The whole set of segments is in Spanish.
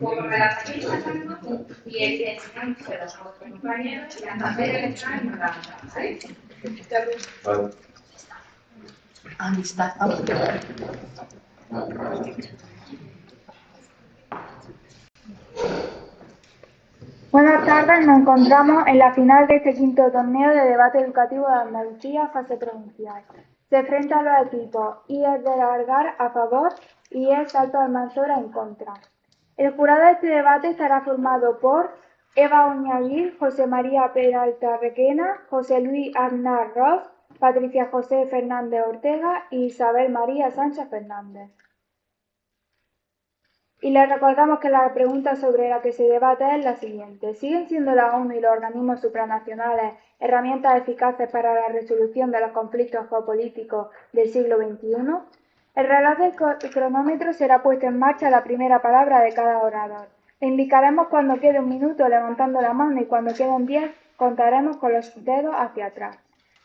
Por relacionismo y el que enseñamos a los compañeros y a saber el examen en la amistad. Buenas tardes, nos encontramos en la final de este quinto torneo de debate educativo de Andalucía, fase provincial. Se enfrentan los equipos IES de Largar a favor y IES Salto de Almanzora en contra. El jurado de este debate estará formado por Eva Oñaguil, José María Peralta Requena, José Luis Aznar Ross, Patricia José Fernández Ortega y Isabel María Sánchez Fernández. Y les recordamos que la pregunta sobre la que se debate es la siguiente. ¿Siguen siendo la ONU y los organismos supranacionales herramientas eficaces para la resolución de los conflictos geopolíticos del siglo XXI? El reloj del cronómetro será puesto en marcha a la primera palabra de cada orador. Le indicaremos cuando quede 1 minuto levantando la mano y cuando queden 10 contaremos con los dedos hacia atrás.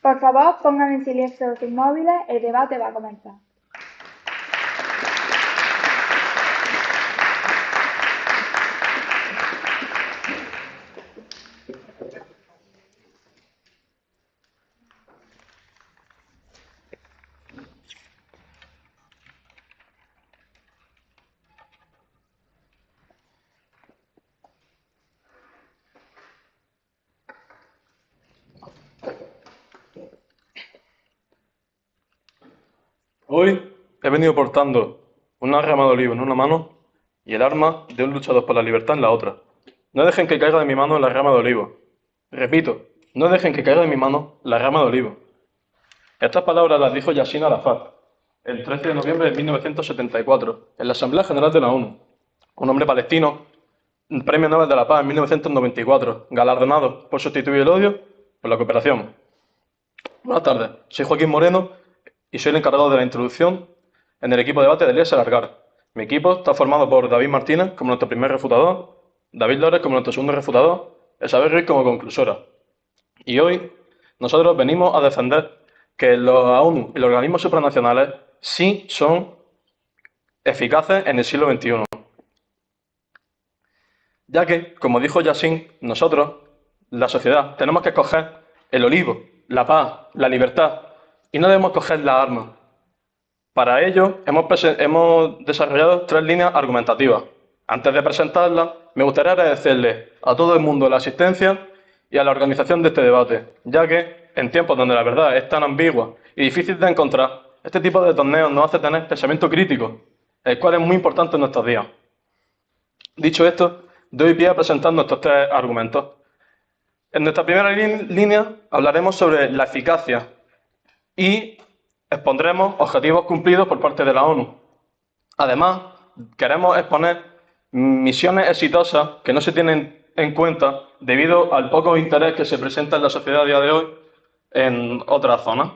Por favor, pongan en silencio sus móviles, el debate va a comenzar. Hoy he venido portando una rama de olivo en una mano y el arma de un luchador por la libertad en la otra. No dejen que caiga de mi mano la rama de olivo. Repito, no dejen que caiga de mi mano la rama de olivo. Estas palabras las dijo Yassin Arafat el 13 de noviembre de 1974 en la Asamblea General de la ONU. Un hombre palestino, Premio Nobel de la Paz en 1994, galardonado por sustituir el odio por la cooperación. Buenas tardes, soy Joaquín Moreno y soy el encargado de la introducción en el equipo de debate de IES Largar. Mi equipo está formado por David Martínez como nuestro primer refutador, David Lores como nuestro segundo refutador, Isabel Ruiz como conclusora. Y hoy nosotros venimos a defender que la ONU y los organismos supranacionales sí son eficaces en el siglo XXI. Ya que, como dijo Yassin, nosotros, la sociedad, tenemos que escoger el olivo, la paz, la libertad, y no debemos coger las armas. Para ello, hemos desarrollado 3 líneas argumentativas. Antes de presentarlas, me gustaría agradecerle a todo el mundo la asistencia y a la organización de este debate, ya que, en tiempos donde la verdad es tan ambigua y difícil de encontrar, este tipo de torneos nos hace tener pensamiento crítico, el cual es muy importante en nuestros días. Dicho esto, doy pie a presentar nuestros 3 argumentos. En nuestra primera línea hablaremos sobre la eficacia y expondremos objetivos cumplidos por parte de la ONU. Además, queremos exponer misiones exitosas que no se tienen en cuenta debido al poco interés que se presenta en la sociedad a día de hoy en otras zonas.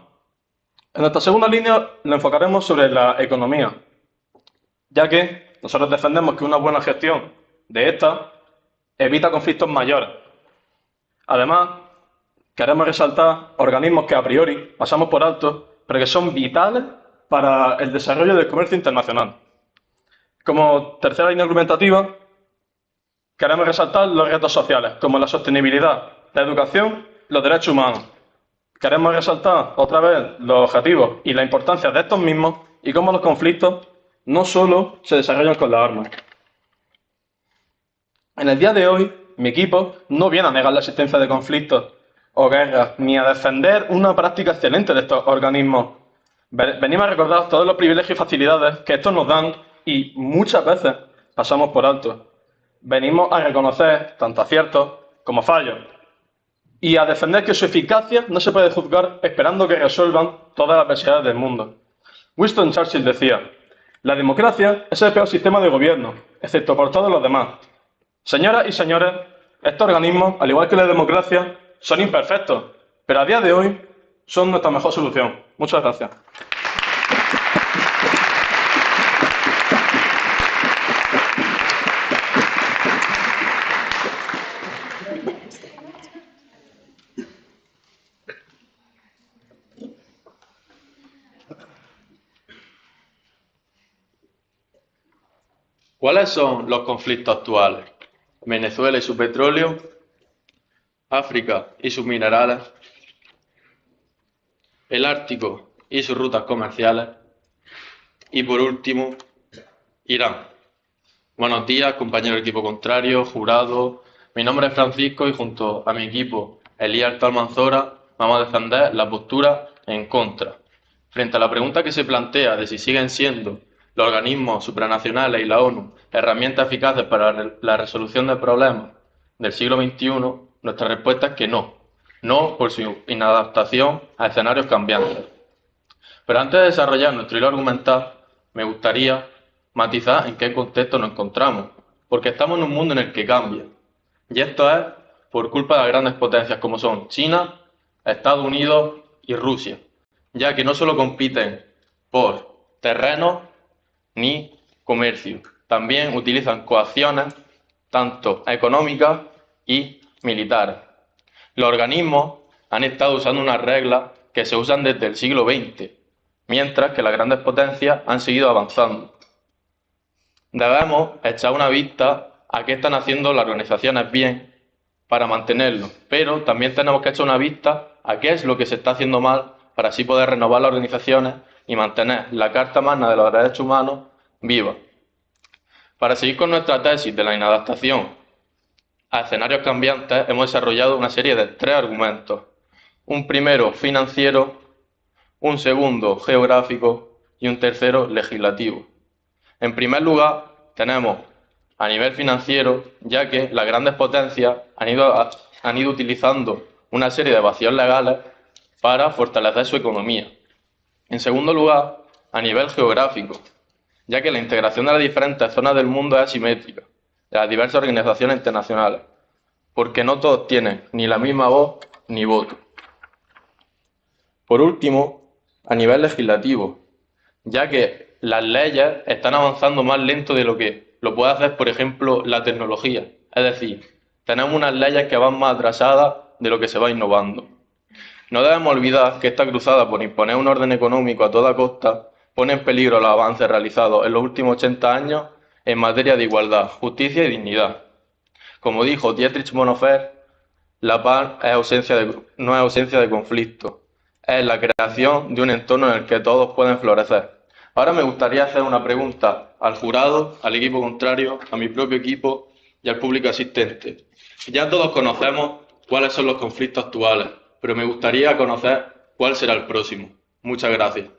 En nuestra segunda línea lo enfocaremos sobre la economía, ya que nosotros defendemos que una buena gestión de esta evita conflictos mayores. Además, queremos resaltar organismos que a priori pasamos por alto, pero que son vitales para el desarrollo del comercio internacional. Como tercera línea argumentativa, queremos resaltar los retos sociales, como la sostenibilidad, la educación, los derechos humanos. Queremos resaltar otra vez los objetivos y la importancia de estos mismos y cómo los conflictos no solo se desarrollan con las armas. En el día de hoy, mi equipo no viene a negar la existencia de conflictos o guerras, ni a defender una práctica excelente de estos organismos. Venimos a recordar todos los privilegios y facilidades que estos nos dan y muchas veces pasamos por alto. Venimos a reconocer tanto aciertos como fallos y a defender que su eficacia no se puede juzgar esperando que resuelvan todas las adversidades del mundo. Winston Churchill decía: La democracia es el peor sistema de gobierno, excepto por todos los demás. Señoras y señores, estos organismos, al igual que la democracia, son imperfectos, pero a día de hoy son nuestra mejor solución. Muchas gracias. ¿Cuáles son los conflictos actuales? Venezuela y su petróleo, África y sus minerales, el Ártico y sus rutas comerciales y, por último, Irán. Buenos días, compañero del equipo contrario, jurado. Mi nombre es Francisco y junto a mi equipo, Elías Almanzora, vamos a defender la postura en contra. Frente a la pregunta que se plantea de si siguen siendo los organismos supranacionales y la ONU herramientas eficaces para la resolución de problemas del siglo XXI, nuestra respuesta es que no. No por su inadaptación a escenarios cambiantes. Pero antes de desarrollar nuestro hilo argumental, me gustaría matizar en qué contexto nos encontramos, porque estamos en un mundo en el que cambia. Y esto es por culpa de las grandes potencias como son China, Estados Unidos y Rusia, ya que no solo compiten por terrenos ni comercio, también utilizan coacciones tanto económicas y militares. Los organismos han estado usando unas reglas que se usan desde el siglo XX, mientras que las grandes potencias han seguido avanzando. Debemos echar una vista a qué están haciendo las organizaciones bien para mantenerlo, pero también tenemos que echar una vista a qué es lo que se está haciendo mal para así poder renovar las organizaciones y mantener la Carta Magna de los Derechos Humanos viva. Para seguir con nuestra tesis de la inadaptación a escenarios cambiantes, hemos desarrollado una serie de 3 argumentos. Un primero financiero, un segundo geográfico y un tercero legislativo. En primer lugar, tenemos a nivel financiero, ya que las grandes potencias han ido utilizando una serie de vacíos legales para fortalecer su economía. En segundo lugar, a nivel geográfico, ya que la integración de las diferentes zonas del mundo es asimétrica, de las diversas organizaciones internacionales, porque no todos tienen ni la misma voz ni voto. Por último, a nivel legislativo, ya que las leyes están avanzando más lento de lo que lo puede hacer, por ejemplo, la tecnología. Es decir, tenemos unas leyes que van más atrasadas de lo que se va innovando. No debemos olvidar que esta cruzada por imponer un orden económico a toda costa pone en peligro los avances realizados en los últimos 80 años en materia de igualdad, justicia y dignidad. Como dijo Dietrich Bonhoeffer, la paz no es ausencia de conflicto, es la creación de un entorno en el que todos pueden florecer. Ahora me gustaría hacer una pregunta al jurado, al equipo contrario, a mi propio equipo y al público asistente. Ya todos conocemos cuáles son los conflictos actuales, pero me gustaría conocer cuál será el próximo. Muchas gracias.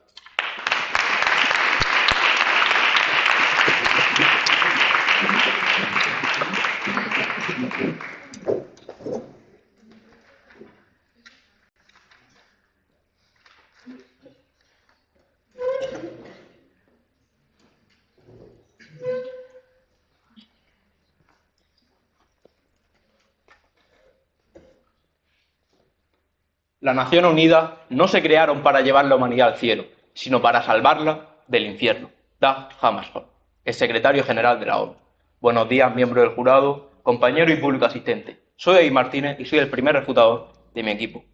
Las Naciones Unidas no se crearon para llevar la humanidad al cielo, sino para salvarla del infierno. Dag Hammarskjöld, el secretario general de la ONU. Buenos días, miembro del jurado, compañero y público asistente. Soy David Martínez y soy el primer refutador de mi equipo.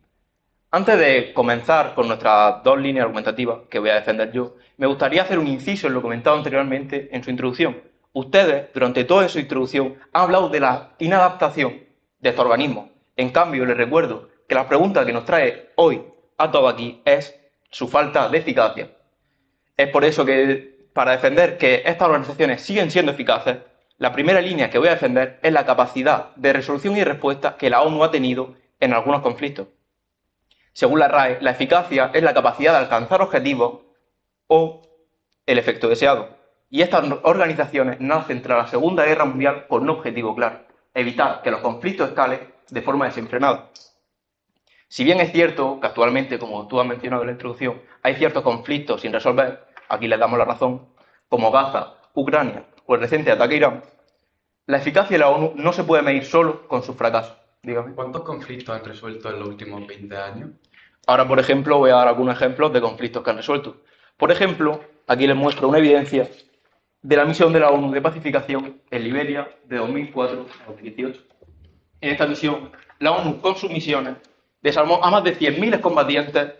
Antes de comenzar con nuestras 2 líneas argumentativas que voy a defender yo, me gustaría hacer un inciso en lo comentado anteriormente en su introducción. Ustedes, durante toda su introducción, han hablado de la inadaptación de estos organismos. En cambio, les recuerdo que la pregunta que nos trae hoy a todos aquí es su falta de eficacia. Es por eso que, para defender que estas organizaciones siguen siendo eficaces, la primera línea que voy a defender es la capacidad de resolución y respuesta que la ONU ha tenido en algunos conflictos. Según la RAE, la eficacia es la capacidad de alcanzar objetivos o el efecto deseado. Y estas organizaciones nacen tras la Segunda Guerra Mundial con un objetivo claro: evitar que los conflictos escalen de forma desenfrenada. Si bien es cierto que actualmente, como tú has mencionado en la introducción, hay ciertos conflictos sin resolver, aquí les damos la razón, como Gaza, Ucrania o el reciente ataque a Irán, la eficacia de la ONU no se puede medir solo con sus fracasos. Dígame. ¿Cuántos conflictos han resuelto en los últimos 20 años? Ahora, por ejemplo, voy a dar algunos ejemplos de conflictos que han resuelto. Por ejemplo, aquí les muestro una evidencia de la misión de la ONU de pacificación en Liberia de 2004 a 2018. En esta misión, la ONU con sus misiones desarmó a más de 100.000 combatientes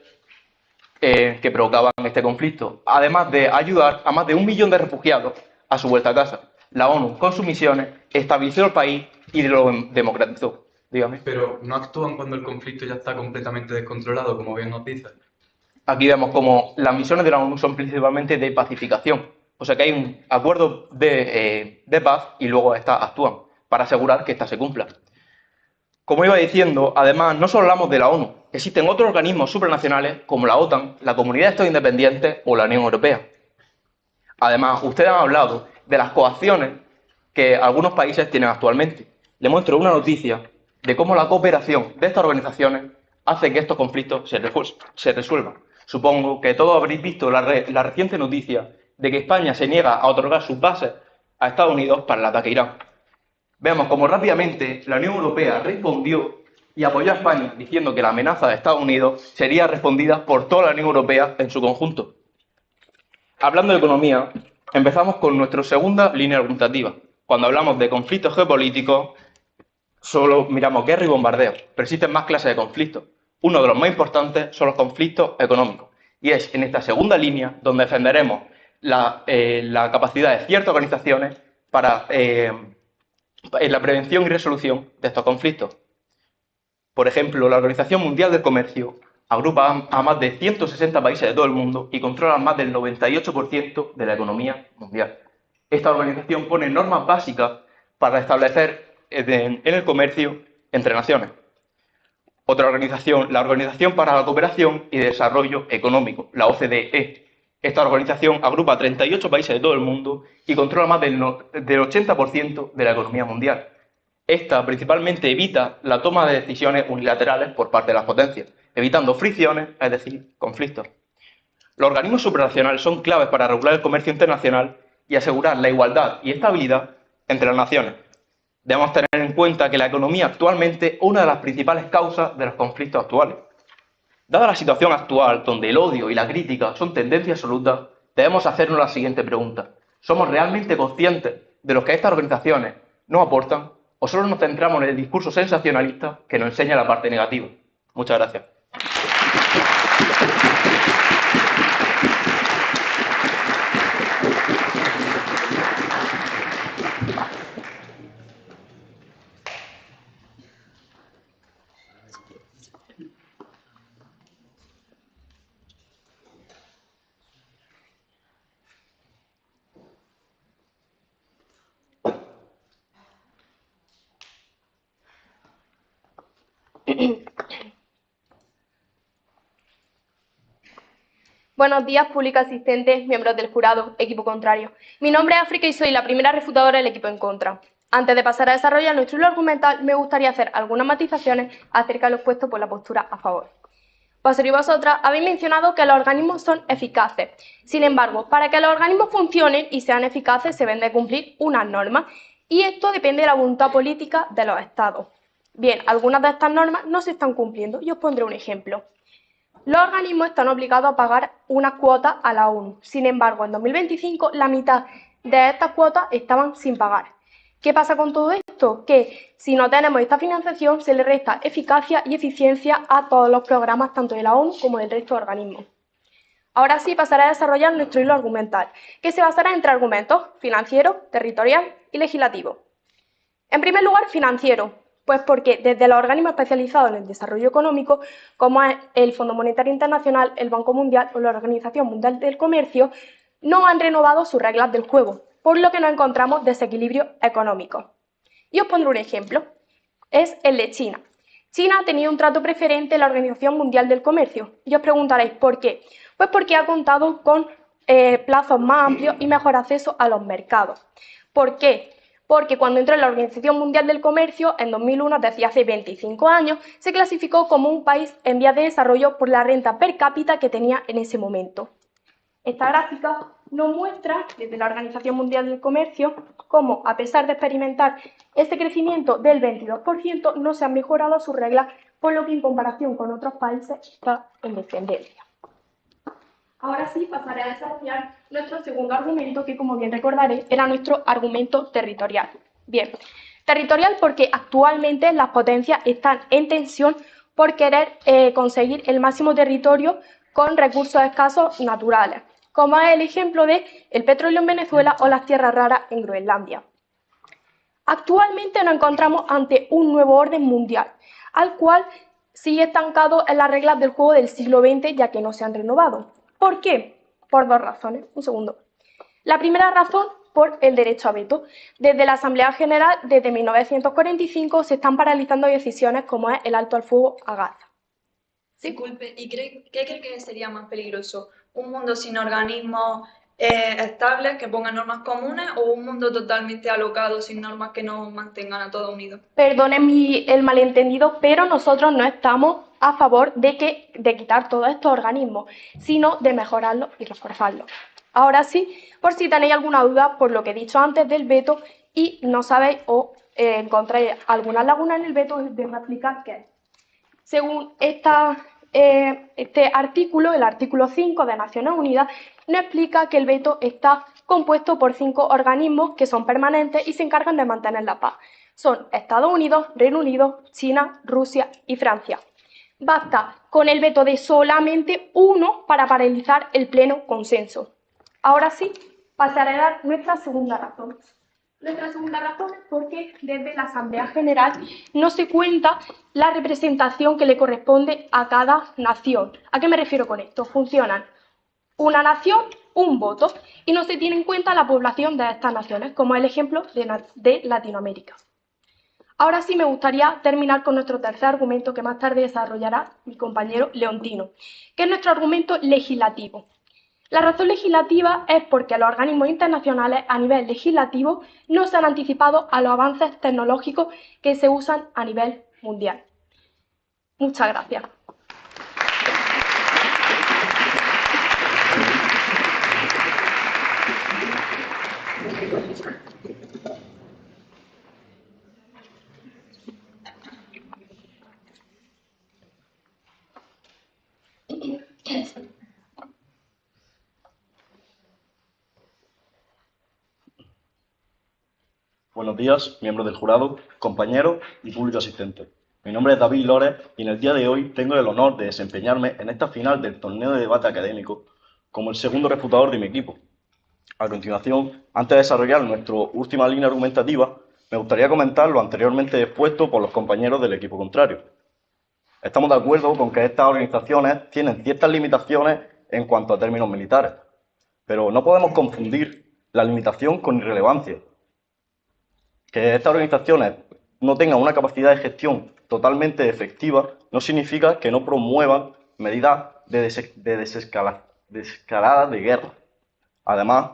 que provocaban este conflicto, además de ayudar a más de 1 millón de refugiados a su vuelta a casa. La ONU con sus misiones estabilizó el país y lo democratizó. Dígame. Pero no actúan cuando el conflicto ya está completamente descontrolado, como bien nos dice. Aquí vemos como las misiones de la ONU son principalmente de pacificación. O sea que hay un acuerdo de paz y luego estas actúan para asegurar que ésta se cumpla. Como iba diciendo, además, no solo hablamos de la ONU, existen otros organismos supranacionales como la OTAN, la Comunidad de Estados Independientes o la Unión Europea. Además, ustedes han hablado de las coacciones que algunos países tienen actualmente. Les muestro una noticia de cómo la cooperación de estas organizaciones hace que estos conflictos se resuelvan. Supongo que todos habréis visto la reciente noticia de que España se niega a otorgar sus bases a Estados Unidos para el ataque a Irán. Vemos cómo rápidamente la Unión Europea respondió y apoyó a España diciendo que la amenaza de Estados Unidos sería respondida por toda la Unión Europea en su conjunto. Hablando de economía, empezamos con nuestra segunda línea argumentativa. Cuando hablamos de conflictos geopolíticos, solo miramos guerra y bombardeo, pero existen más clases de conflictos. Uno de los más importantes son los conflictos económicos. Y es en esta segunda línea donde defenderemos la capacidad de ciertas organizaciones para la prevención y resolución de estos conflictos. Por ejemplo, la Organización Mundial del Comercio agrupa a más de 160 países de todo el mundo y controla más del 98% de la economía mundial. Esta organización pone normas básicas para establecer en el comercio entre naciones. Otra organización, la Organización para la Cooperación y Desarrollo Económico, la OCDE. Esta organización agrupa a 38 países de todo el mundo y controla más del 80% de la economía mundial. Esta principalmente evita la toma de decisiones unilaterales por parte de las potencias, evitando fricciones, es decir, conflictos. Los organismos supranacionales son claves para regular el comercio internacional y asegurar la igualdad y estabilidad entre las naciones. Debemos tener en cuenta que la economía actualmente es una de las principales causas de los conflictos actuales. Dada la situación actual, donde el odio y la crítica son tendencia absoluta, debemos hacernos la siguiente pregunta. ¿Somos realmente conscientes de lo que estas organizaciones nos aportan o solo nos centramos en el discurso sensacionalista que nos enseña la parte negativa? Muchas gracias. Buenos días, público asistente, miembros del jurado, equipo contrario. Mi nombre es África y soy la primera refutadora del equipo en contra. Antes de pasar a desarrollar nuestro hilo argumental, me gustaría hacer algunas matizaciones acerca de lo expuesto por la postura a favor. Vosotros y vosotras habéis mencionado que los organismos son eficaces. Sin embargo, para que los organismos funcionen y sean eficaces se deben de cumplir unas normas, y esto depende de la voluntad política de los Estados. Bien, algunas de estas normas no se están cumpliendo y os pondré un ejemplo. Los organismos están obligados a pagar unas cuotas a la ONU. Sin embargo, en 2025 la mitad de estas cuotas estaban sin pagar. ¿Qué pasa con todo esto? Que si no tenemos esta financiación se le resta eficacia y eficiencia a todos los programas, tanto de la ONU como del resto de organismos. Ahora sí pasaré a desarrollar nuestro hilo argumental, que se basará en tres argumentos: financiero, territorial y legislativo. En primer lugar, financiero. Pues porque desde los organismos especializados en el desarrollo económico, como es el Fondo Monetario Internacional, el Banco Mundial o la Organización Mundial del Comercio, no han renovado sus reglas del juego, por lo que nos encontramos desequilibrios económicos. Y os pondré un ejemplo, es el de China. China ha tenido un trato preferente en la Organización Mundial del Comercio. Y os preguntaréis, ¿por qué? Pues porque ha contado con plazos más amplios y mejor acceso a los mercados. ¿Por qué? Porque cuando entró en la Organización Mundial del Comercio, en 2001, es decir, hace 25 años, se clasificó como un país en vías de desarrollo por la renta per cápita que tenía en ese momento. Esta gráfica nos muestra desde la Organización Mundial del Comercio cómo, a pesar de experimentar este crecimiento del 22%, no se han mejorado sus reglas, por lo que en comparación con otros países está en descendencia. Ahora sí pasaré a desarrollar nuestro segundo argumento, que como bien recordaré era nuestro argumento territorial. Bien, territorial porque actualmente las potencias están en tensión por querer conseguir el máximo territorio con recursos escasos naturales, como es el ejemplo de el petróleo en Venezuela o las tierras raras en Groenlandia. Actualmente nos encontramos ante un nuevo orden mundial, al cual sigue estancado en las reglas del juego del siglo XX, ya que no se han renovado. ¿Por qué? Por dos razones. Un segundo. La primera razón, por el derecho a veto. Desde la Asamblea General, desde 1945, se están paralizando decisiones como es el alto al fuego a Gaza. Disculpe, ¿y qué cree que sería más peligroso? ¿Un mundo sin organismos estables que pongan normas comunes o un mundo totalmente alocado sin normas que nos mantengan a todos unidos? Perdonen el malentendido, pero nosotros no estamos a favor de quitar todos estos organismos, sino de mejorarlos y reforzarlos. Ahora sí, por si tenéis alguna duda por lo que he dicho antes del veto y no sabéis o encontráis alguna laguna en el veto, os voy a explicar qué es. Según este artículo, el artículo 5 de Naciones Unidas, nos explica que el veto está compuesto por 5 organismos que son permanentes y se encargan de mantener la paz. Son Estados Unidos, Reino Unido, China, Rusia y Francia. Basta con el veto de solamente uno para paralizar el pleno consenso. Ahora sí, pasaré a dar nuestra segunda razón. Nuestra segunda razón es porque desde la Asamblea General no se cuenta la representación que le corresponde a cada nación. ¿A qué me refiero con esto? Funcionan una nación, un voto, y no se tiene en cuenta la población de estas naciones, como el ejemplo de Latinoamérica. Ahora sí me gustaría terminar con nuestro tercer argumento, que más tarde desarrollará mi compañero Leontino, que es nuestro argumento legislativo. La razón legislativa es porque los organismos internacionales a nivel legislativo no se han anticipado a los avances tecnológicos que se usan a nivel mundial. Muchas gracias. Buenos días, miembros del jurado, compañeros y público asistente. Mi nombre es David Lores y en el día de hoy tengo el honor de desempeñarme en esta final del torneo de debate académico como el segundo refutador de mi equipo. A continuación, antes de desarrollar nuestra última línea argumentativa, me gustaría comentar lo anteriormente expuesto por los compañeros del equipo contrario. Estamos de acuerdo con que estas organizaciones tienen ciertas limitaciones en cuanto a términos militares, pero no podemos confundir la limitación con irrelevancia. Que estas organizaciones no tengan una capacidad de gestión totalmente efectiva no significa que no promuevan medidas de desescalada de guerra. Además,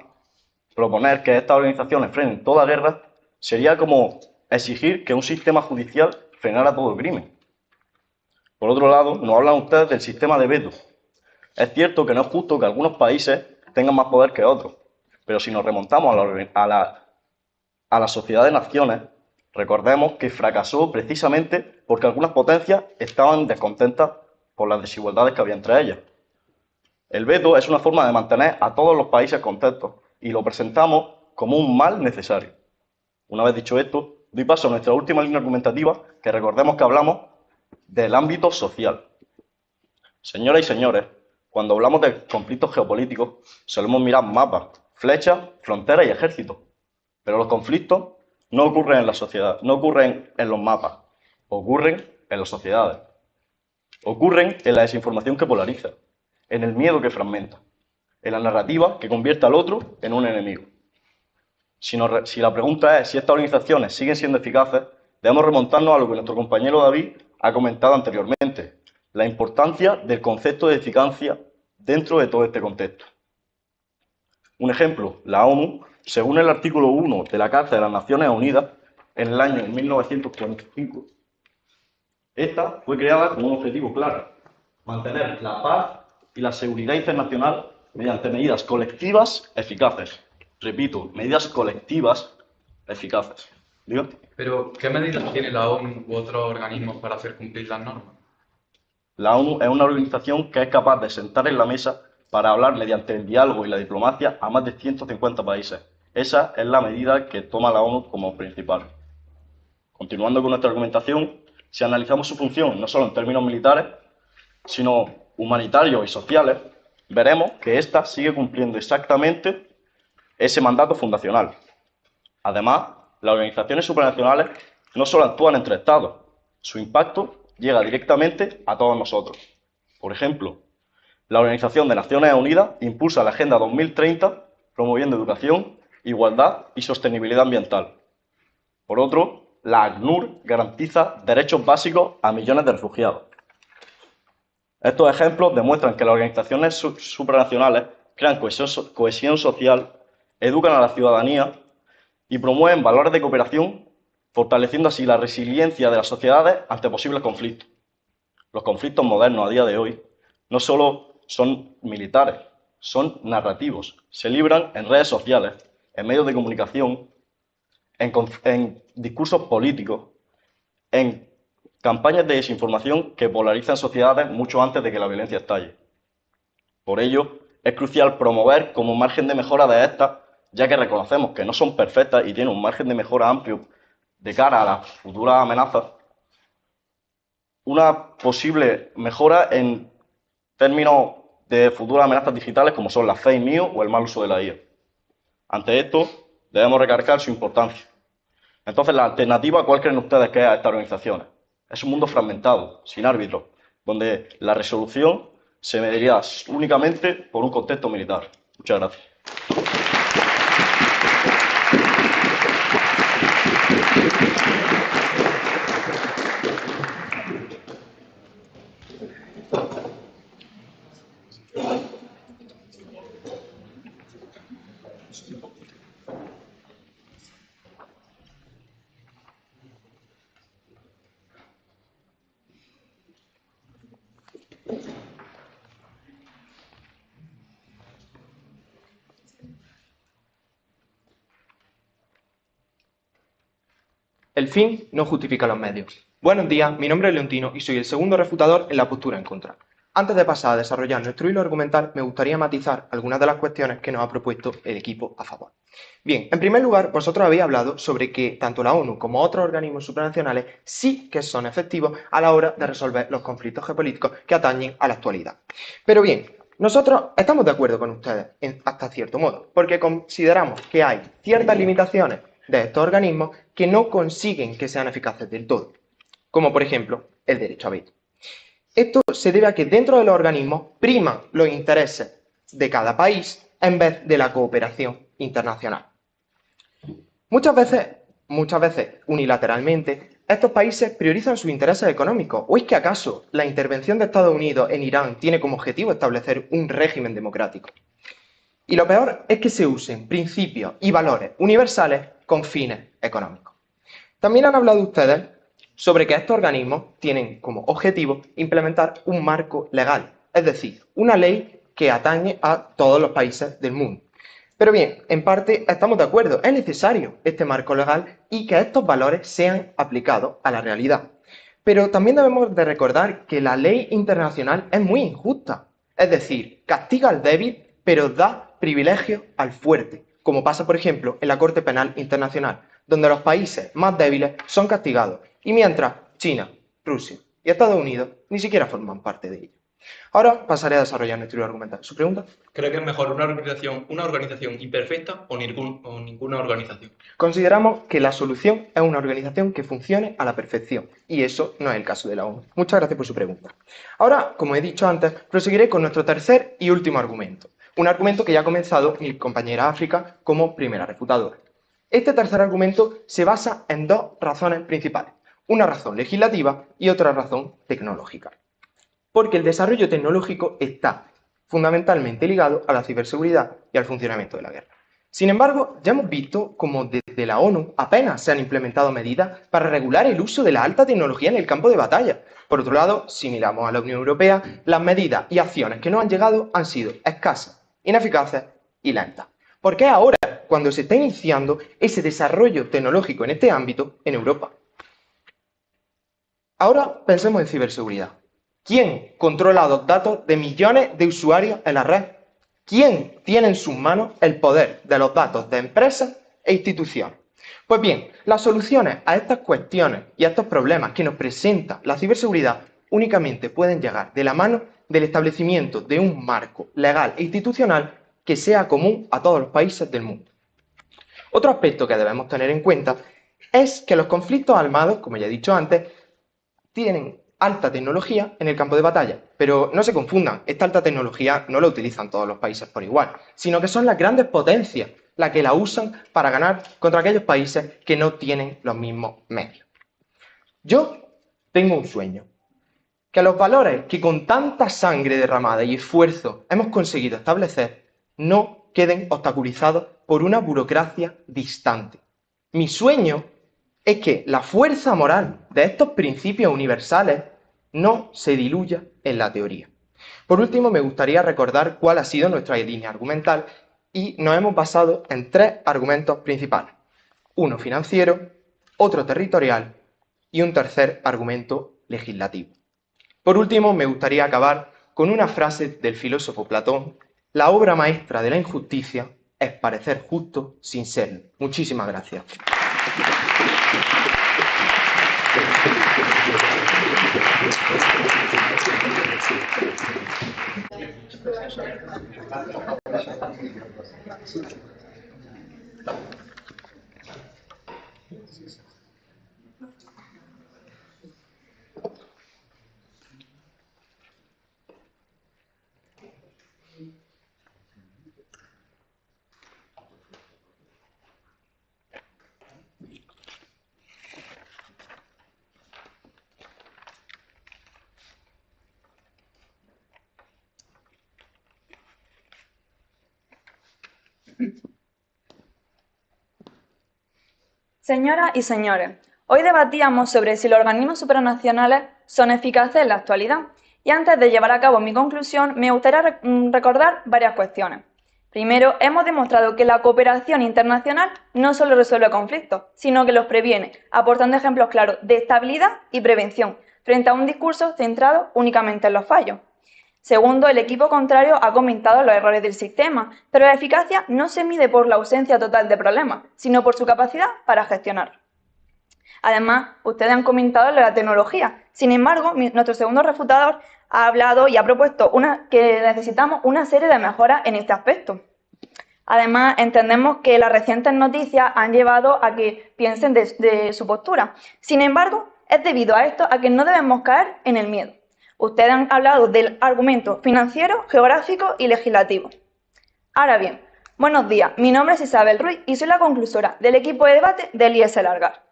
proponer que estas organizaciones frenen toda guerra sería como exigir que un sistema judicial frenara todo crimen. Por otro lado, nos hablan ustedes del sistema de veto. Es cierto que no es justo que algunos países tengan más poder que otros, pero si nos remontamos a la sociedad de naciones, recordemos que fracasó precisamente porque algunas potencias estaban descontentas por las desigualdades que había entre ellas. El veto es una forma de mantener a todos los países contentos y lo presentamos como un mal necesario. Una vez dicho esto, doy paso a nuestra última línea argumentativa, que recordemos que hablamos del ámbito social. Señoras y señores, cuando hablamos de conflictos geopolíticos, solemos mirar mapas, flechas, fronteras y ejércitos. Pero los conflictos no ocurren en la sociedad, no ocurren en los mapas, ocurren en las sociedades. Ocurren en la desinformación que polariza, en el miedo que fragmenta, en la narrativa que convierte al otro en un enemigo. Si la pregunta es si estas organizaciones siguen siendo eficaces, debemos remontarnos a lo que nuestro compañero David ha comentado anteriormente, la importancia del concepto de eficacia dentro de todo este contexto. Un ejemplo, la ONU, según el artículo 1 de la Carta de las Naciones Unidas, en el año 1945, esta fue creada con un objetivo claro: mantener la paz y la seguridad internacional mediante medidas colectivas eficaces. Repito, medidas colectivas eficaces. ¿Digo? Pero, ¿qué medidas tiene la ONU u otros organismos para hacer cumplir las normas? La ONU es una organización que es capaz de sentar en la mesa para hablar mediante el diálogo y la diplomacia a más de 150 países. Esa es la medida que toma la ONU como principal. Continuando con nuestra argumentación, si analizamos su función no solo en términos militares, sino humanitarios y sociales, veremos que ésta sigue cumpliendo exactamente ese mandato fundacional. Además, las organizaciones supranacionales no solo actúan entre Estados, su impacto llega directamente a todos nosotros. Por ejemplo, la Organización de Naciones Unidas impulsa la Agenda 2030 promoviendo educación, igualdad y sostenibilidad ambiental. Por otro, la ACNUR garantiza derechos básicos a millones de refugiados. Estos ejemplos demuestran que las organizaciones supranacionales crean cohesión social, educan a la ciudadanía y promueven valores de cooperación, fortaleciendo así la resiliencia de las sociedades ante posibles conflictos. Los conflictos modernos a día de hoy no solo son militares, son narrativos. Se libran en redes sociales, en medios de comunicación, en discursos políticos, en campañas de desinformación que polarizan sociedades mucho antes de que la violencia estalle. Por ello, es crucial promover como margen de mejora de estas, ya que reconocemos que no son perfectas y tienen un margen de mejora amplio de cara a las futuras amenazas, una posible mejora en términos de futuras amenazas digitales como son las fake news o el mal uso de la IA. Ante esto, debemos recargar su importancia. Entonces, la alternativa, ¿cuál creen ustedes que es a estas organizaciones? Es un mundo fragmentado, sin árbitros, donde la resolución se mediría únicamente por un contexto militar. Muchas gracias. El fin no justifica los medios. Buenos días, mi nombre es Leontino y soy el segundo refutador en la postura en contra. Antes de pasar a desarrollar nuestro hilo argumental, me gustaría matizar algunas de las cuestiones que nos ha propuesto el equipo a favor. Bien, en primer lugar, vosotros habéis hablado sobre que tanto la ONU como otros organismos supranacionales sí que son efectivos a la hora de resolver los conflictos geopolíticos que atañen a la actualidad. Pero bien, nosotros estamos de acuerdo con ustedes hasta cierto modo, porque consideramos que hay ciertas limitaciones de estos organismos que no consiguen que sean eficaces del todo, como por ejemplo el derecho a veto. Esto se debe a que dentro de los organismos priman los intereses de cada país en vez de la cooperación internacional. Muchas veces unilateralmente, estos países priorizan sus intereses económicos. ¿O es que acaso la intervención de Estados Unidos en Irán tiene como objetivo establecer un régimen democrático? Y lo peor es que se usen principios y valores universales con fines económicos. También han hablado ustedes sobre que estos organismos tienen como objetivo implementar un marco legal, es decir, una ley que atañe a todos los países del mundo. Pero bien, en parte estamos de acuerdo, es necesario este marco legal y que estos valores sean aplicados a la realidad. Pero también debemos de recordar que la ley internacional es muy injusta, es decir, castiga al débil, pero da privilegios al fuerte, como pasa, por ejemplo, en la Corte Penal Internacional, donde los países más débiles son castigados, y mientras China, Rusia y Estados Unidos ni siquiera forman parte de ella. Ahora pasaré a desarrollar nuestro argumental. ¿Su pregunta? ¿Cree que es mejor una organización imperfecta o ninguna organización? Consideramos que la solución es una organización que funcione a la perfección, y eso no es el caso de la ONU. Muchas gracias por su pregunta. Ahora, como he dicho antes, proseguiré con nuestro tercer y último argumento. Un argumento que ya ha comenzado mi compañera África como primera refutadora. Este tercer argumento se basa en dos razones principales. Una razón legislativa y otra razón tecnológica. Porque el desarrollo tecnológico está fundamentalmente ligado a la ciberseguridad y al funcionamiento de la guerra. Sin embargo, ya hemos visto cómo desde la ONU apenas se han implementado medidas para regular el uso de la alta tecnología en el campo de batalla. Por otro lado, si miramos a la Unión Europea, las medidas y acciones que nos han llegado han sido escasas ineficaces y lentas. Porque es ahora cuando se está iniciando ese desarrollo tecnológico en este ámbito en Europa. Ahora pensemos en ciberseguridad. ¿Quién controla los datos de millones de usuarios en la red? ¿Quién tiene en sus manos el poder de los datos de empresas e instituciones? Pues bien, las soluciones a estas cuestiones y a estos problemas que nos presenta la ciberseguridad únicamente pueden llegar de la mano del establecimiento de un marco legal e institucional que sea común a todos los países del mundo. Otro aspecto que debemos tener en cuenta es que los conflictos armados, como ya he dicho antes, tienen alta tecnología en el campo de batalla, pero no se confundan, esta alta tecnología no la utilizan todos los países por igual, sino que son las grandes potencias las que la usan para ganar contra aquellos países que no tienen los mismos medios. Yo tengo un sueño, que los valores que con tanta sangre derramada y esfuerzo hemos conseguido establecer no queden obstaculizados por una burocracia distante. Mi sueño es que la fuerza moral de estos principios universales no se diluya en la teoría. Por último, me gustaría recordar cuál ha sido nuestra línea argumental y nos hemos basado en 3 argumentos principales. Uno financiero, otro territorial y un tercer argumento legislativo. Por último, me gustaría acabar con una frase del filósofo Platón: la obra maestra de la injusticia es parecer justo sin serlo. Muchísimas gracias. Señoras y señores, hoy debatíamos sobre si los organismos supranacionales son eficaces en la actualidad. Y antes de llevar a cabo mi conclusión, me gustaría recordar varias cuestiones. Primero, hemos demostrado que la cooperación internacional no solo resuelve conflictos, sino que los previene, aportando ejemplos claros de estabilidad y prevención, frente a un discurso centrado únicamente en los fallos. Segundo, el equipo contrario ha comentado los errores del sistema, pero la eficacia no se mide por la ausencia total de problemas, sino por su capacidad para gestionar. Además, ustedes han comentado lo de la tecnología. Sin embargo, nuestro segundo refutador ha hablado y ha propuesto que necesitamos una serie de mejoras en este aspecto. Además, entendemos que las recientes noticias han llevado a que piensen de su postura. Sin embargo, es debido a esto a que no debemos caer en el miedo. Ustedes han hablado del argumento financiero, geográfico y legislativo. Ahora bien, buenos días, mi nombre es Isabel Ruiz y soy la conclusora del equipo de debate del IES Largar.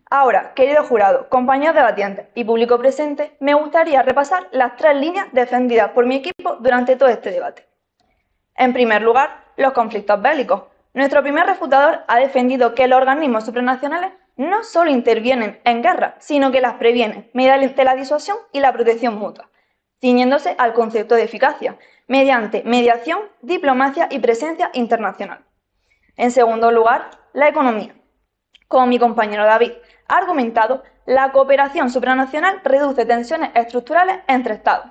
Ahora, querido jurado, compañeros debatientes y público presente, me gustaría repasar las 3 líneas defendidas por mi equipo durante todo este debate. En primer lugar, los conflictos bélicos. Nuestro primer refutador ha defendido que los organismos supranacionales no solo intervienen en guerra, sino que las previenen mediante la disuasión y la protección mutua, ciñéndose al concepto de eficacia, mediante mediación, diplomacia y presencia internacional. En segundo lugar, la economía. Como mi compañero David ha argumentado, la cooperación supranacional reduce tensiones estructurales entre Estados,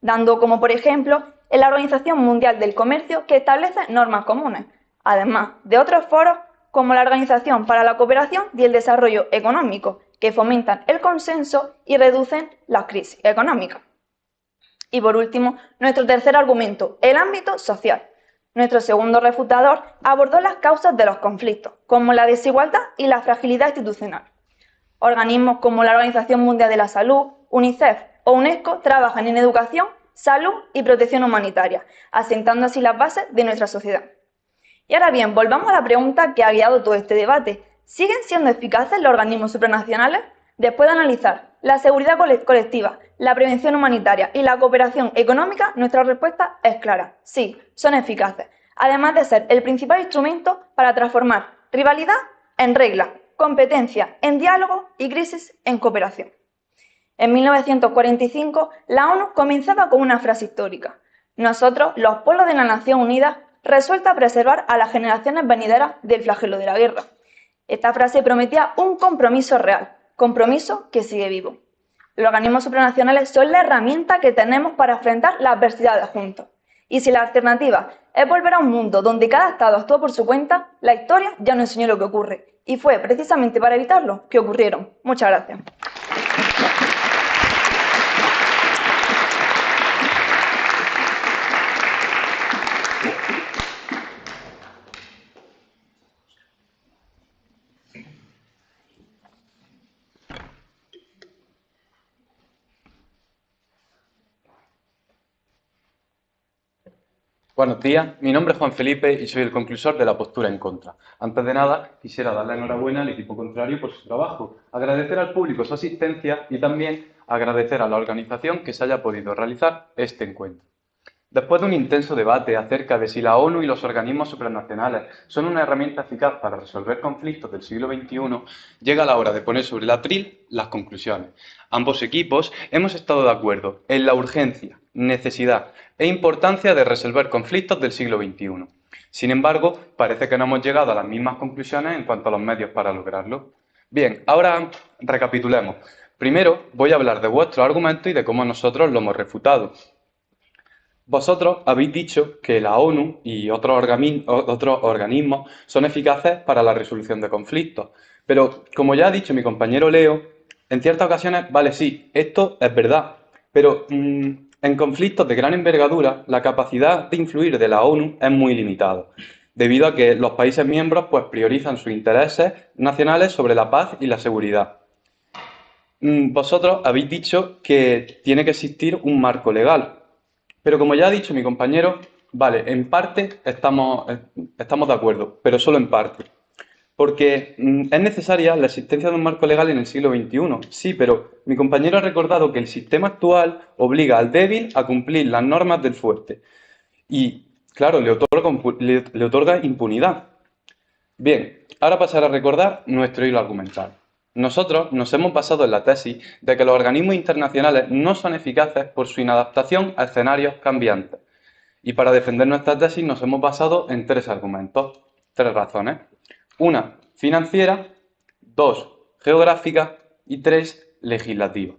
dando como por ejemplo en la Organización Mundial del Comercio, que establece normas comunes, además de otros foros como la Organización para la Cooperación y el Desarrollo Económico, que fomentan el consenso y reducen las crisis económicas. Y por último, nuestro tercer argumento, el ámbito social. Nuestro segundo refutador abordó las causas de los conflictos, como la desigualdad y la fragilidad institucional. Organismos como la Organización Mundial de la Salud, UNICEF o UNESCO trabajan en educación, salud y protección humanitaria, asentando así las bases de nuestra sociedad. Y ahora bien, volvamos a la pregunta que ha guiado todo este debate. ¿Siguen siendo eficaces los organismos supranacionales? Después de analizar la seguridad colectiva, la prevención humanitaria y la cooperación económica, nuestra respuesta es clara. Sí, son eficaces, además de ser el principal instrumento para transformar rivalidad en regla, competencia en diálogo y crisis en cooperación. En 1945, la ONU comenzaba con una frase histórica: Nosotros, los pueblos de la Nación Unida, resuelta preservar a las generaciones venideras del flagelo de la guerra. Esta frase prometía un compromiso real, compromiso que sigue vivo. Los organismos supranacionales son la herramienta que tenemos para enfrentar las adversidades juntos. Y si la alternativa es volver a un mundo donde cada Estado actúa por su cuenta, la historia ya nos enseñó lo que ocurre. Y fue precisamente para evitarlo que ocurrieron. Muchas gracias. Buenos días, mi nombre es Juan Felipe y soy el conclusor de la postura en contra. Antes de nada, quisiera darle enhorabuena al equipo contrario por su trabajo, agradecer al público su asistencia y también agradecer a la organización que se haya podido realizar este encuentro. Después de un intenso debate acerca de si la ONU y los organismos supranacionales son una herramienta eficaz para resolver conflictos del siglo XXI, llega la hora de poner sobre el atril las conclusiones. Ambos equipos hemos estado de acuerdo en la urgencia, necesidad e importancia de resolver conflictos del siglo XXI. Sin embargo, parece que no hemos llegado a las mismas conclusiones en cuanto a los medios para lograrlo. Bien, ahora recapitulemos. Primero voy a hablar de vuestros argumentos y de cómo nosotros lo hemos refutado. Vosotros habéis dicho que la ONU y otros organismos son eficaces para la resolución de conflictos, pero como ya ha dicho mi compañero Leo, en ciertas ocasiones, vale, sí, esto es verdad, pero en conflictos de gran envergadura la capacidad de influir de la ONU es muy limitada, debido a que los países miembros pues, priorizan sus intereses nacionales sobre la paz y la seguridad. Vosotros habéis dicho que tiene que existir un marco legal. Pero como ya ha dicho mi compañero, vale, en parte estamos de acuerdo, pero solo en parte. Porque es necesaria la existencia de un marco legal en el siglo XXI. Sí, pero mi compañero ha recordado que el sistema actual obliga al débil a cumplir las normas del fuerte. Y, claro, le otorga impunidad. Bien, ahora pasaré a recordar nuestro hilo argumental. Nosotros nos hemos basado en la tesis de que los organismos internacionales no son eficaces por su inadaptación a escenarios cambiantes. Y para defender nuestra tesis nos hemos basado en tres argumentos, tres razones. Una, financiera, dos, geográfica y tres, legislativa.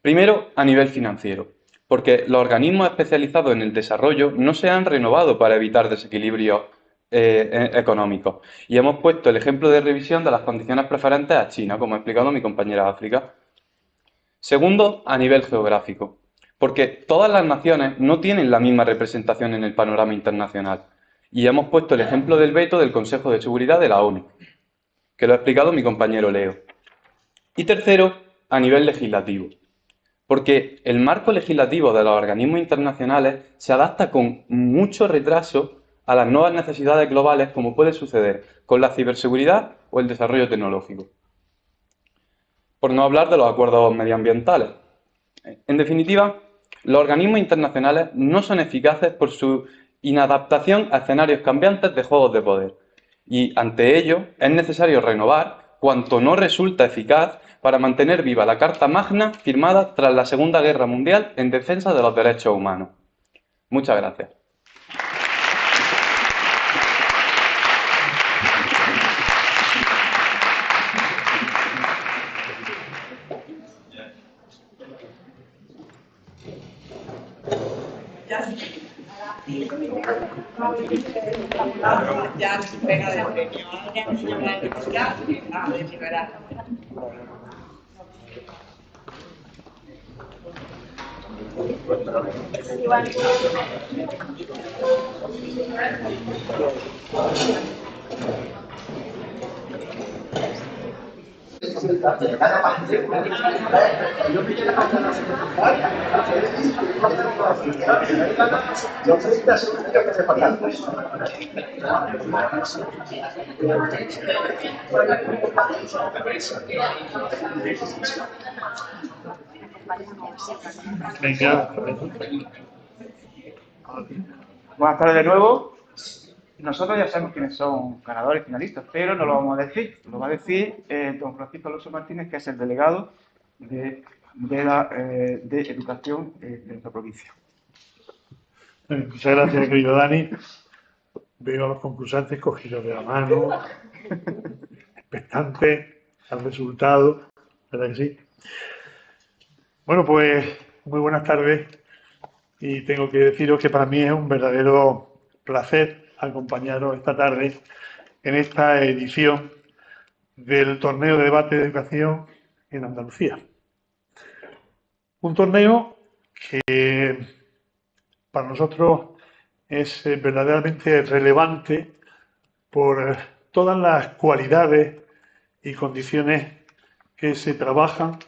Primero, a nivel financiero, porque los organismos especializados en el desarrollo no se han renovado para evitar desequilibrios económicos. Y hemos puesto el ejemplo de revisión de las condiciones preferentes a China, como ha explicado mi compañera África. Segundo, a nivel geográfico, porque todas las naciones no tienen la misma representación en el panorama internacional. Y hemos puesto el ejemplo del veto del Consejo de Seguridad de la ONU, que lo ha explicado mi compañero Leo. Y tercero, a nivel legislativo, porque el marco legislativo de los organismos internacionales se adapta con mucho retraso a las nuevas necesidades globales, como puede suceder con la ciberseguridad o el desarrollo tecnológico. Por no hablar de los acuerdos medioambientales. En definitiva, los organismos internacionales no son eficaces por su inadaptación a escenarios cambiantes de juegos de poder. Y ante ello es necesario renovar cuanto no resulta eficaz para mantener viva la Carta Magna firmada tras la Segunda Guerra Mundial en defensa de los derechos humanos. Muchas gracias. Ya se entrega de premio. Ahora se va a demostrar a deliberar. Buenas tardes de nuevo. Nosotros ya sabemos quiénes son ganadores y finalistas, pero no lo vamos a decir. Lo va a decir don Francisco Alonso Martínez, que es el delegado de Educación de nuestra provincia. Muchas gracias, querido Dani. Veo a los concursantes cogidos de la mano, expectantes al resultado, ¿verdad que sí? Bueno, pues muy buenas tardes y tengo que deciros que para mí es un verdadero placer acompañaros esta tarde en esta edición del torneo de debate de educación en Andalucía. Un torneo que para nosotros es verdaderamente relevante por todas las cualidades y condiciones que se trabajan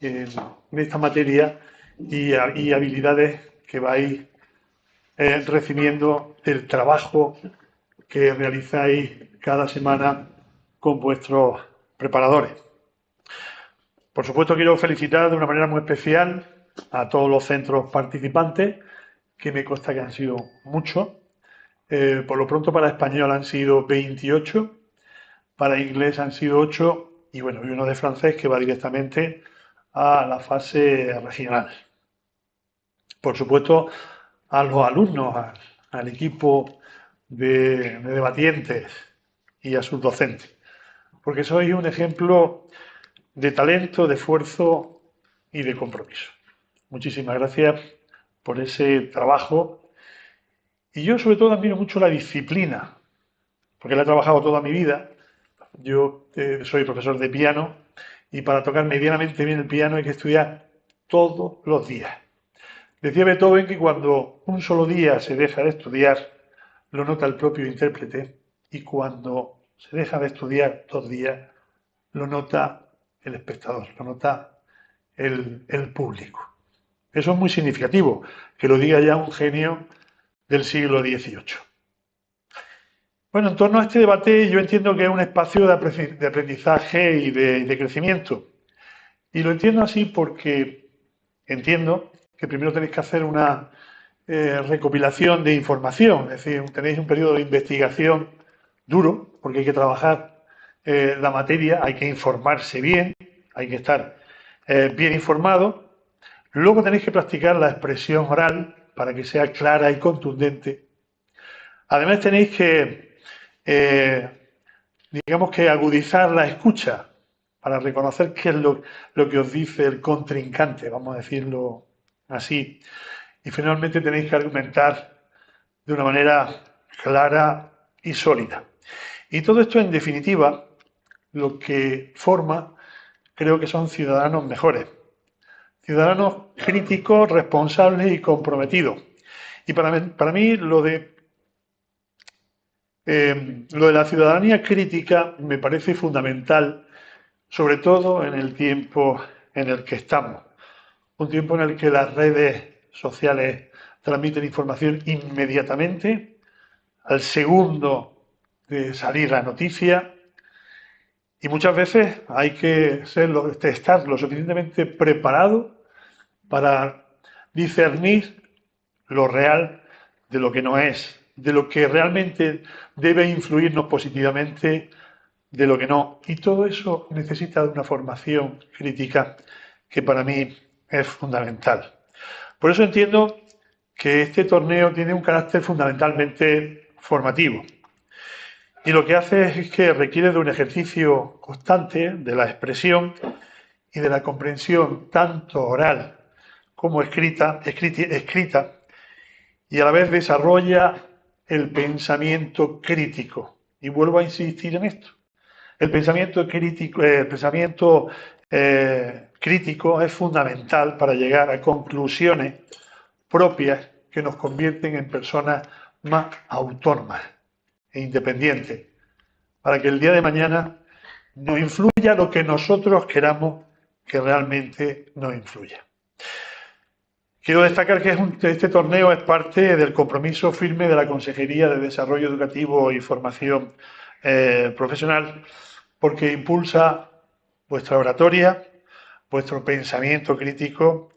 en esta materia y habilidades que vais recibiendo del trabajo que realizáis cada semana con vuestros preparadores. Por supuesto, quiero felicitar de una manera muy especial a todos los centros participantes, que me consta que han sido muchos. Por lo pronto para español han sido 28, para inglés han sido 8 y bueno, y uno de francés que va directamente a la fase regional. Por supuesto, a los alumnos, al equipo de debatientes y a sus docentes, porque sois un ejemplo de talento, de esfuerzo y de compromiso. Muchísimas gracias por ese trabajo. Y yo sobre todo admiro mucho la disciplina, porque la he trabajado toda mi vida. Yo soy profesor de piano y para tocar medianamente bien el piano hay que estudiar todos los días. Decía Beethoven que cuando un solo día se deja de estudiar, lo nota el propio intérprete, y cuando se deja de estudiar 2 días, lo nota el espectador, lo nota el público. Eso es muy significativo, que lo diga ya un genio del siglo XVIII. Bueno, en torno a este debate yo entiendo que es un espacio de aprendizaje y de crecimiento. Y lo entiendo así porque entiendo que primero tenéis que hacer una recopilación de información, es decir, tenéis un periodo de investigación duro, porque hay que trabajar la materia, hay que informarse bien, hay que estar bien informado. Luego tenéis que practicar la expresión oral para que sea clara y contundente. Además tenéis que, digamos que agudizar la escucha para reconocer qué es lo que os dice el contrincante, vamos a decirlo así. Y finalmente tenéis que argumentar de una manera clara y sólida. Y todo esto, en definitiva, lo que forma, creo que son ciudadanos mejores. Ciudadanos críticos, responsables y comprometidos. Y para mí lo de la ciudadanía crítica me parece fundamental, sobre todo en el tiempo en el que estamos. Un tiempo en el que las redes sociales transmiten información inmediatamente, al segundo de salir la noticia, y muchas veces hay que estar lo suficientemente preparado para discernir lo real de lo que no es, de lo que realmente debe influirnos positivamente, de lo que no. Y todo eso necesita de una formación crítica que para mí es fundamental. Por eso entiendo que este torneo tiene un carácter fundamentalmente formativo. Y lo que hace es que requiere de un ejercicio constante de la expresión y de la comprensión tanto oral como escrita, y a la vez desarrolla el pensamiento crítico. Y vuelvo a insistir en esto. El pensamiento crítico es fundamental para llegar a conclusiones propias que nos convierten en personas más autónomas e independientes, para que el día de mañana nos influya lo que nosotros queramos que realmente nos influya. Quiero destacar que este torneo es parte del compromiso firme de la Consejería de Desarrollo Educativo y Formación Profesional, porque impulsa vuestra oratoria, vuestro pensamiento crítico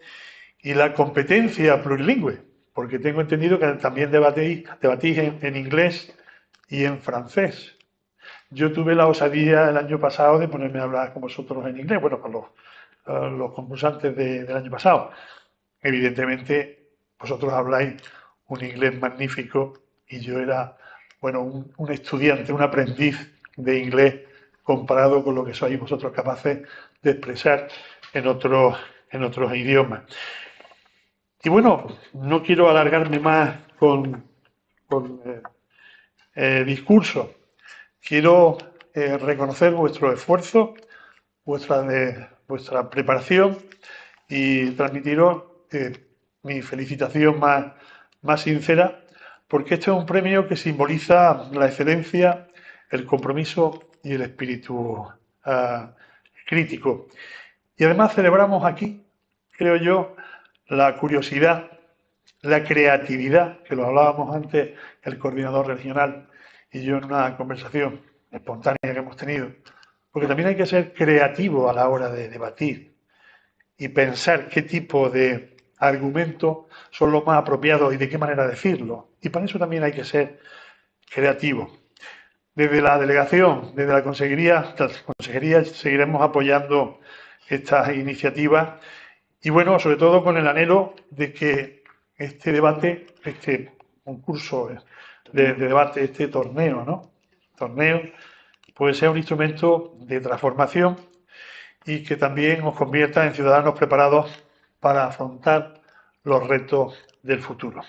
y la competencia plurilingüe, porque tengo entendido que también debatís en inglés y en francés. Yo tuve la osadía el año pasado de ponerme a hablar con vosotros en inglés, bueno, con los concursantes del año pasado. Evidentemente, vosotros habláis un inglés magnífico y yo era, bueno, un estudiante, un aprendiz de inglés comparado con lo que sois vosotros capaces de expresar en otros idiomas. Y bueno, no quiero alargarme más con discurso. Quiero reconocer vuestro esfuerzo, vuestra preparación y transmitiros mi felicitación más sincera, porque este es un premio que simboliza la excelencia, el compromiso y el espíritu crítico. Y además celebramos aquí, creo yo, la curiosidad, la creatividad, que lo hablábamos antes el coordinador regional y yo en una conversación espontánea que hemos tenido, porque también hay que ser creativo a la hora de debatir y pensar qué tipo de argumentos son los más apropiados y de qué manera decirlo. Y para eso también hay que ser creativo. Desde la delegación, desde la consejería seguiremos apoyando estas iniciativas y, bueno, sobre todo con el anhelo de que este debate, este concurso de debate, este torneo, pues sea un instrumento de transformación y que también nos convierta en ciudadanos preparados para afrontar los retos del futuro.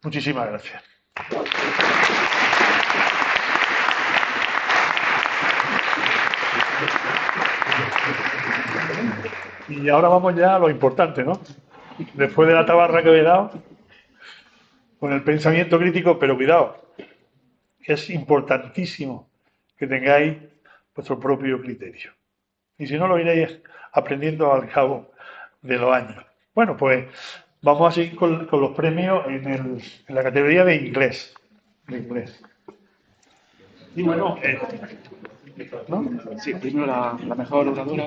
Muchísimas gracias. Y ahora vamos ya a lo importante, ¿no? Después de la tabarra que he dado, con el pensamiento crítico, pero cuidado, que es importantísimo que tengáis vuestro propio criterio. Y si no, lo iréis aprendiendo al cabo de los años. Bueno, pues vamos a seguir con los premios en la categoría de inglés. Y bueno, ¿no? Sí, primero la mejor oradora.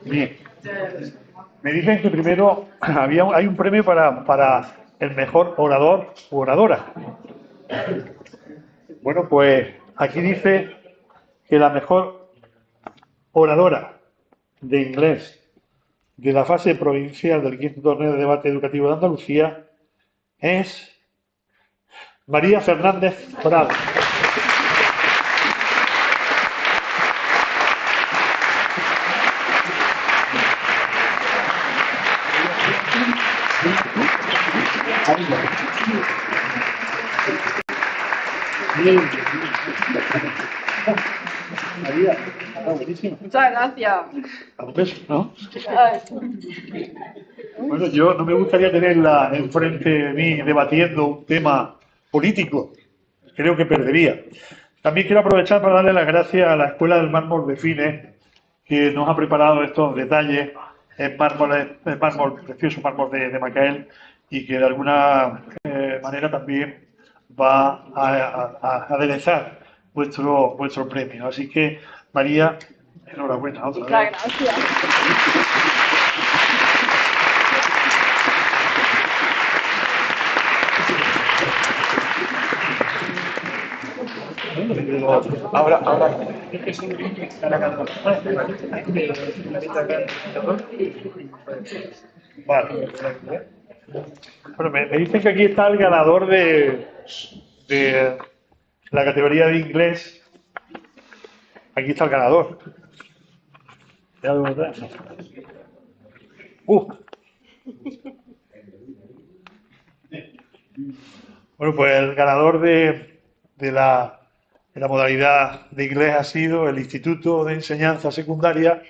Bien. Me dicen que primero hay un premio para el mejor orador u oradora. Bueno, pues aquí dice que la mejor oradora de inglés de la fase provincial del 5º torneo de debate educativo de Andalucía es María Fernández Prado. María, buenísimo. Muchas gracias. ¿No? Bueno, yo no me gustaría tenerla enfrente de mí debatiendo un tema político. Creo que perdería. También quiero aprovechar para darle las gracias a la Escuela del Mármol de Fines, que nos ha preparado estos detalles en mármol, precioso mármol de Macael, y que de alguna manera también va a aderezar vuestro premio. Así que, María, enhorabuena otra vez. Muchas gracias. Ahora. Vale. Bueno, me dicen que aquí está el ganador de la categoría de inglés. Aquí está el ganador. Bueno, pues el ganador de la modalidad de inglés ha sido el Instituto de Enseñanza Secundaria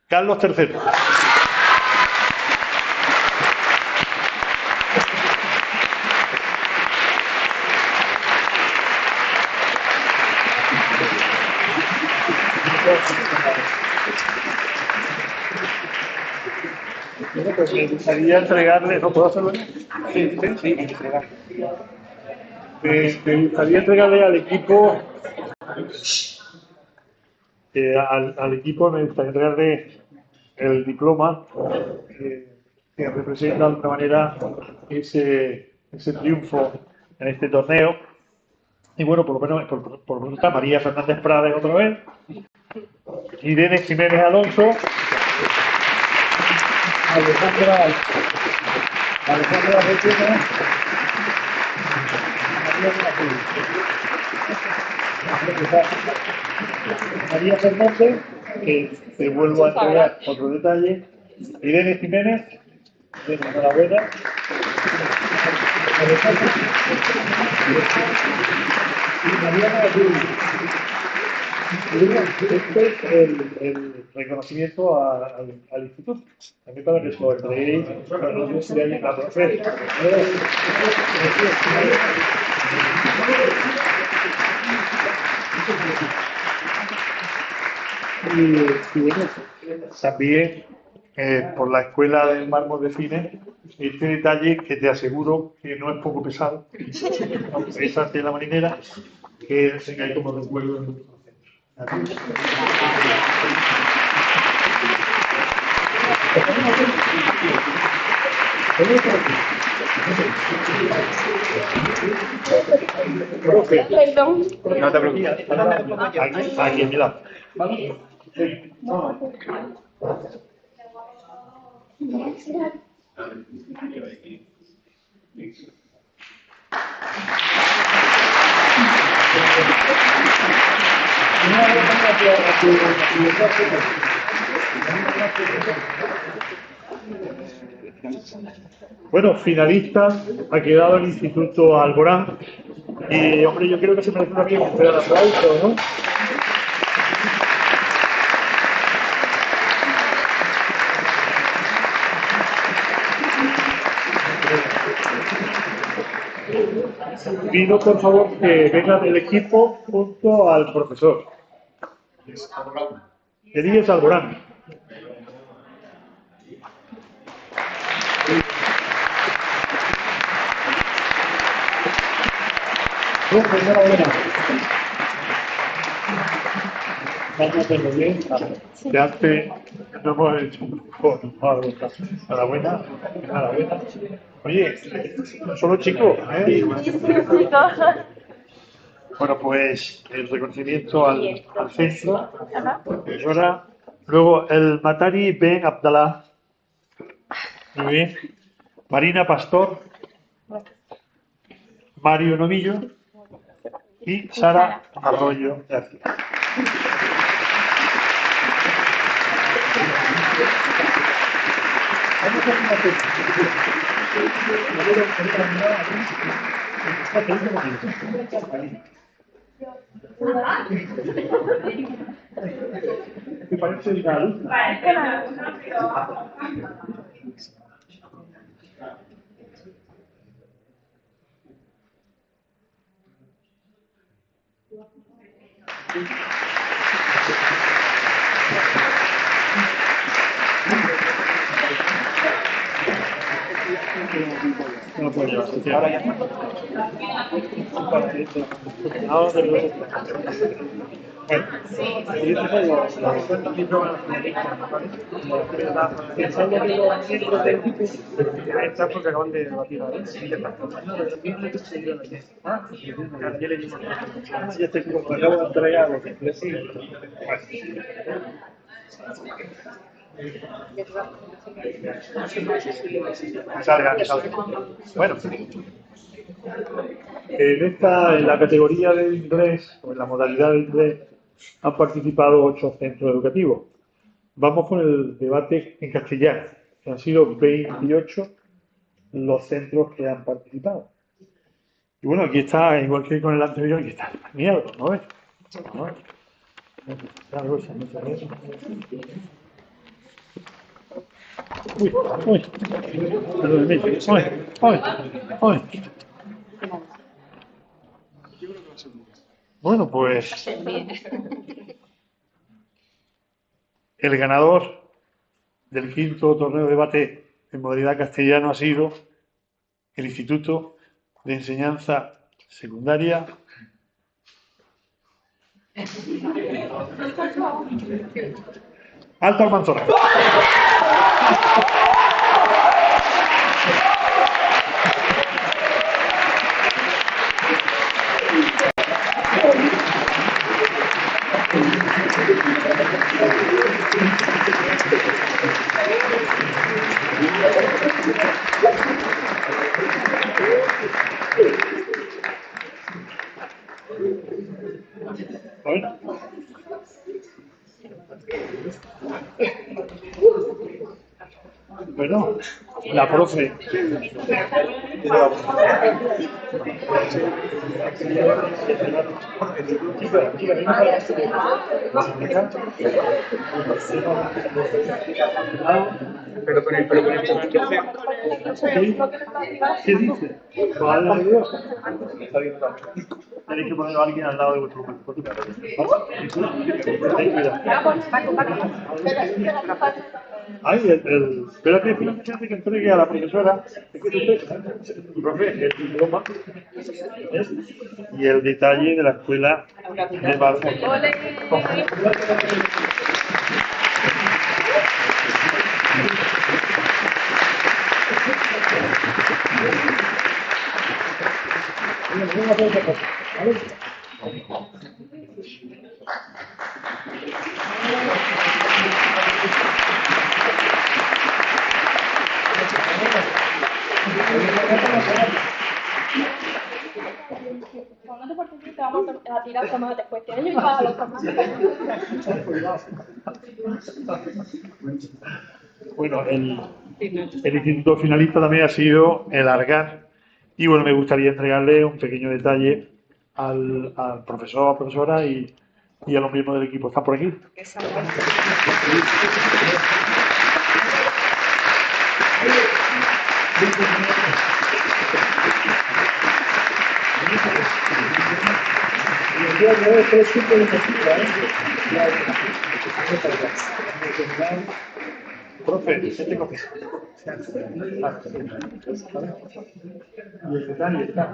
Carlos III. Bueno, pues me gustaría entregarle, ¿no puedo hacerlo? Sí, entregar. Me gustaría entregarle al equipo, al equipo me gustaría entregarle el diploma que representa de alguna manera ese triunfo en este torneo. Y bueno, por lo menos por está María Fernández Prades otra vez, Irene Jiménez Alonso, Alejandra Alejandra Requena, María Fernández, que te vuelvo a entregar otro detalle. Irene Jiménez, enhorabuena. Y Mariana Azul. Este es el reconocimiento al instituto. También para que os lo entreguéis cuando yo esté ahí en la profesión. Y bueno, también por la Escuela del Mármol de Fines, este detalle que te aseguro que no es poco pesado, aunque es arte de la marinera, que tengáis como recuerdo en nuestro centro. Perdón. No te preocupes. Aquí en mi lado. Bueno, finalista ha quedado el Instituto Alborán y, hombre, yo creo que se merece también un gran aplauso, ¿no? Pido, por favor, que vengan el equipo junto al profesor. Elías Alborán. Enhorabuena. Vamos a hacerlo bien. Que antes no hemos hecho enhorabuena. Enhorabuena. Oye, solo chicos, ¿eh? Bueno, pues el reconocimiento al centro, profesora. Luego el Matari Ben Abdallah. Muy bien. Marina Pastor. Mario Novillo. Y Sara Arroyo García. ¿Te parece una luz? No puedo llevar. Ahora ya. Bueno, porque acaban de debatir ahora. Ya te acabo de entregar lo que salga. Bueno, en la categoría de inglés, o en la modalidad de inglés, han participado 8 centros educativos. Vamos con el debate en castellano, que han sido 28 los centros que han participado. Y bueno, aquí está, igual que con el anterior, aquí está el premiado, ¿no ves? ¿No ves? Bueno, pues el ganador del 5º torneo de debate en modalidad castellano ha sido el Instituto de Enseñanza Secundaria Alto Almanzora. Bueno, la profe. Pero con el ¿Qué dice? Vale, Dios. Tenéis que poner a alguien al lado de vuestro mascota. Ay, espérate que entregue a la profesora. Profe, el diploma y el detalle de la escuela de Barcelona. No te preocupes, te vamos a tirar tomates, pues tienes que llevar a los tomates. Bueno, el instituto finalista también ha sido el Argar. Y bueno, me gustaría entregarle un pequeño detalle al profesor o profesora y a los miembros del equipo. ¿Están por aquí? Profe, este copia. Y el detalle está.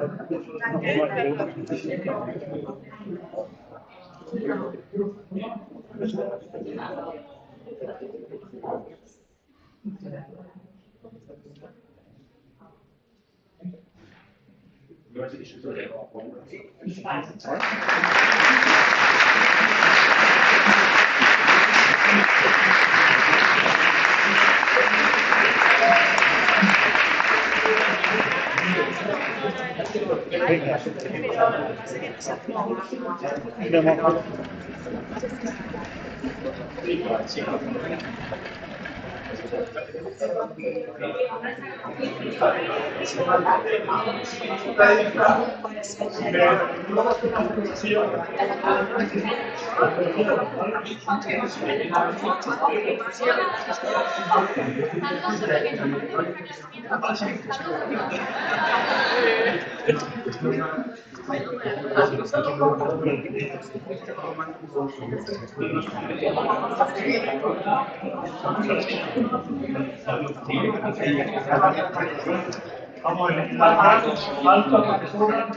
Vamos a elegir alto a la persona,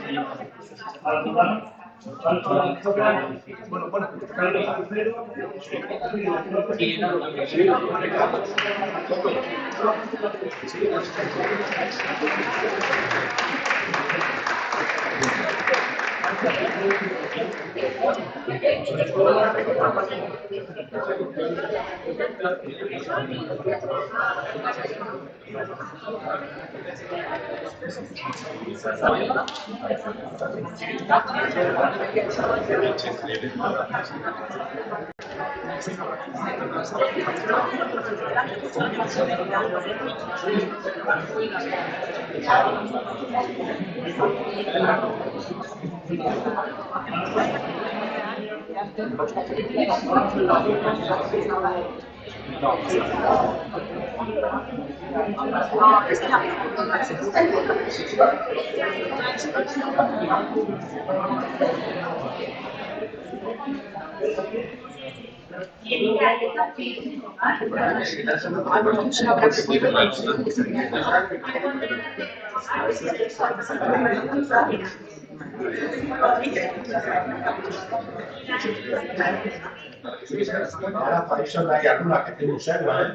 Ahora, para eso no hay alguna que te observa,